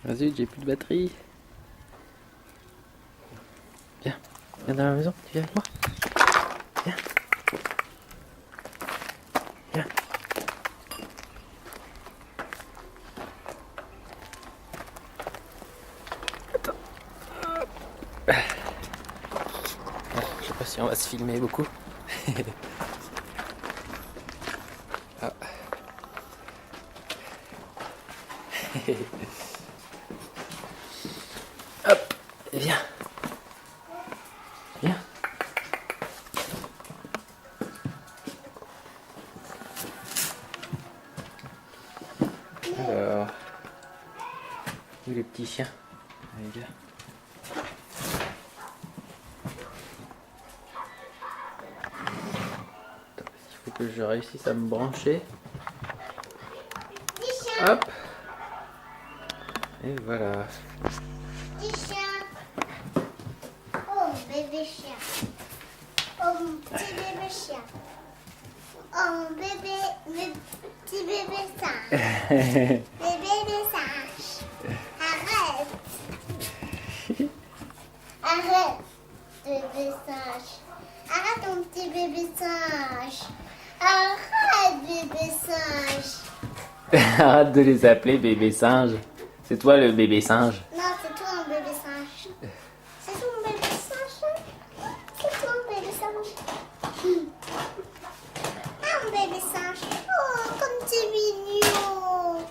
Vas-y, j'ai plus de batterie. Viens, viens dans la maison, tu viens avec moi. Viens. Viens. Attends. Ah, je sais pas si on va se filmer beaucoup. Ah. Hop, viens. Viens. Alors, où est le petit chien? Allez, viens. Attends, il faut que je réussisse à me brancher. Hop. Et voilà. Petit chien. Oh, bébé chien. Oh, mon petit bébé chien. Oh, mon bébé, mon petit bébé sage. Bébé sage. Arrête. Arrête, bébé sage. Arrête, mon petit bébé sage. Arrête, bébé sage. Arrête de les appeler bébé singe. C'est toi le bébé singe. Non, c'est toi, mon bébé sage. C'est toi, mon bébé sage. C'est toi, mon bébé sage. Ah, mon bébé sage. Oh, comme tu es mignon.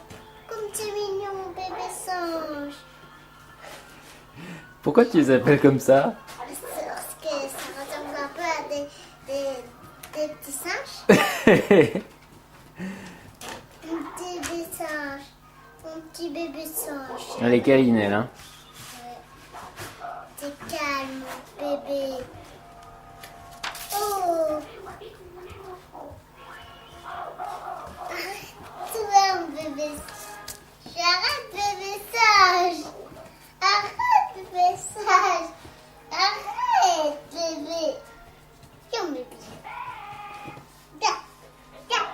Comme tu es mignon, mon bébé sage. Pourquoi tu les appelles comme ça? Parce que ça ressemble un peu à des petits singes. Mon petit bébé singe. Mon petit bébé singe. Elle est câline, elle, hein. T'es calme, mon bébé. Oh. Arrête-toi, mon bébé. Arrête, bébé sage. Arrête, bébé sage. Arrête, bébé. Viens, bébé. Viens, viens.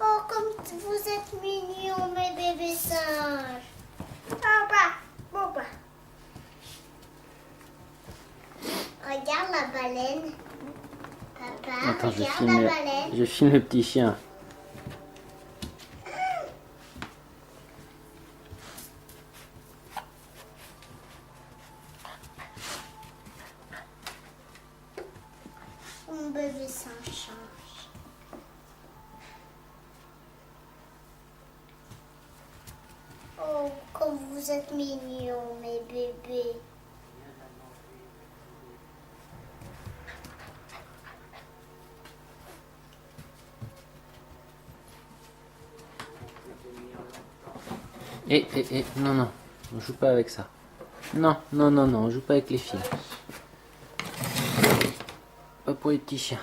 Oh, comme vous êtes mignons, mes bébés singes. Papa, papa. Regarde la baleine. Papa, Attends, regarde la baleine. je filme le petit chien. Mon bébé singe change. Oh, comme vous êtes mignons, mes bébés. Non, non, on joue pas avec ça. Non, non, non, non, on joue pas avec les fils. Pas pour les petits chiens.